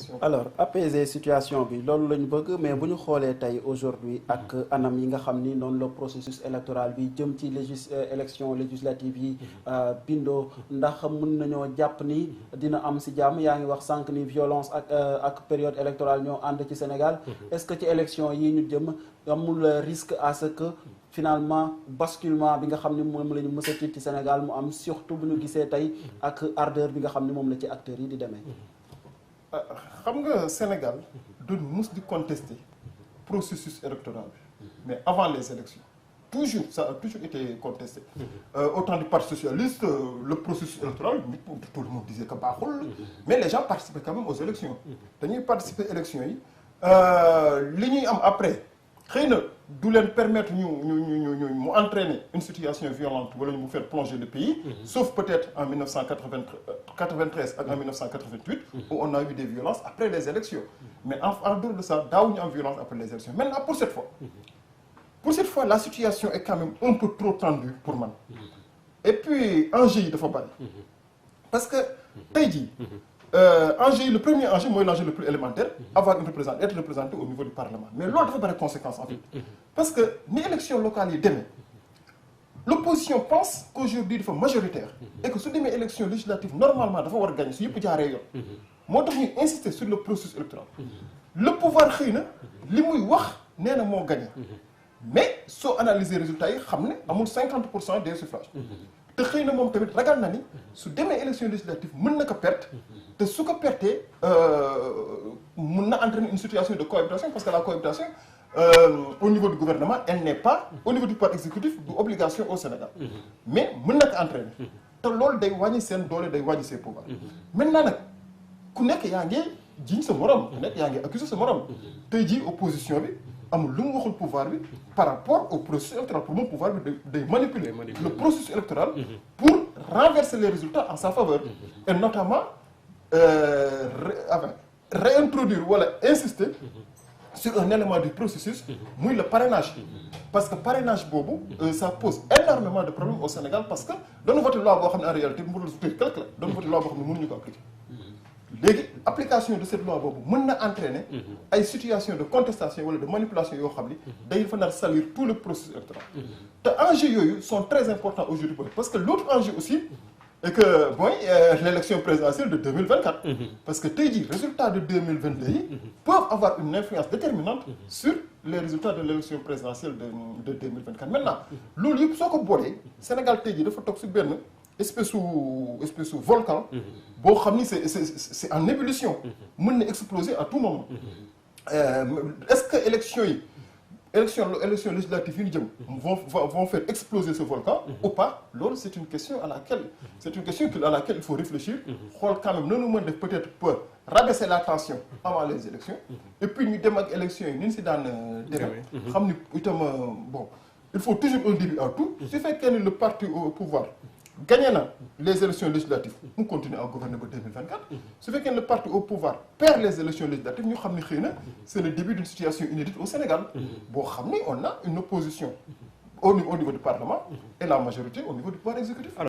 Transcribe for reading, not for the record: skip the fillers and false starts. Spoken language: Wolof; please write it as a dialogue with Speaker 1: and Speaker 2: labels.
Speaker 1: élections.
Speaker 2: alors apaiser situation bi loolu la ñu bëgg mais bu ñu xoolee tey aujourd'hui ak anam yi nga xam ni noonu la processus électoral bi jëm ci élection législative yi bindoo ndax mën nañoo jàpp ni dina am si jàmm yaa ngi wax sànq ni violence ak période électorale ñoo ànd ci Sénégal est-ce que ci élection yi ñu jëm amul risque à ce que finalement basculement bi nga xam ni moom la ñu mës a tiit ci Sénégal mu am surtout bu ñu gisee tey ak ardeur bi nga xam ni moom la ci acteurs yi di demee.
Speaker 1: xam nga Sénégal duñ mus di contester processus électoral bi mais avant les élections toujours ça a toujours été contesté. Au temps du Parti socialiste le processus électoral tout le monde disait que baaxul mais les gens participaient quand même aux élections dañuy participer élections yi li ñuy am après xëy na du leen permettre ñu mu entraîner une situation violente wala ñu mu faire plonger le pays sauf peut-être en 1993 ak en 1988 où on a eu des violences après les élections mais en dehors de ça daawuñu am violence après les élections maintenant pour cette fois la situation est quand même un peu trop tendue pour man et puis enjeu yi dafa bari parce que tey jii enjeu yi le premier enjeu mooy l'enjeu le plus élémentaire avoir être représenté au niveau du Parlement mais loolu dafa bari conséquence en fait parce que ni élection locale yi demee l'opposition pense qu'aujourd'hui dafa majoritaire et que su demee élection législative normalement dafa war a gagner su yëpp jaaree yoon moo tax ñuy insister sur le processus électoral le pouvoir xëy na li muy wax nee na moo gagné mais soo analyser résultats yi xam ne amul 50% des suffrages te xëy na moom tamit ragal na ni su demee élection législative mën na ko perte te su ko pertee mën na entraîner une situation de cohabitation parce que la cohabitation au niveau du gouvernement elle n'est pas au niveau du pouvoir exécutif du obligation au Sénégal mais mën na ko entraîner te loolu day wàññi seen doole day wàññi seen pouvoir maintenant nag ku nekk yaa ngi jiiñ sa morom ku nekk yaa ngi accuser sa morom tey jii opposition bi amul lu mu waxul pouvoir bi par rapport au processus électoral pour moom pouvoir bi day manipuler le processus électoral pour renverser les résultats en sa faveur et notamment réintroduire wala insister sur un élément du processus muy le parrainage parce que parrainage boobu ça pose énormément de problèmes au Sénégal parce que doon voté loi boo xam ne en réalité mënul quelque la doon voté loi boo xam ne mënuñu ko appliquer léegi application de cette loi boobu mën na entraîner ay situation de contestation wala de manipulation yoo xam ni day fa nar salir tout le processus électoral te enjeux yooyu sont très importants aujourd'hui parce que l'autre enjeu aussi est que mooy l'élection présidentielle de 2024 parce que tey jii résultats de 2022 yi peuvent avoir une influence déterminante sur les résultats de l'élection présidentielle de 2024 maintenant loolu yëpp soo ko boolee Sénégal tey jii dafa toog si benn espèce su volcan boo xam ni c'est en ébullition mën na exploser à tout moment est-ce que élection législative yi ñu jëm vont faire exploser ce volcan ou pas loolu c'est une question à laquelle il faut réfléchir xool quand même noonu mën def peut-être pour rabaisser la tension avant les élections et puis ñu dem ak élections yi ni ñu si daan demee xam ni itam bon il faut toujours un début à tout su fekkee ni le parti au pouvoir gagné na les élections législatives mu continue à gouverner ba 2024 su fekkee ne le parti au pouvoir perd les élections législatives ñu xam ne xëy na c'est le début d'une situation inédite au Sénégal boo xam ni on a une opposition au niveau du Parlement et la majorité au niveau du pouvoir exécutif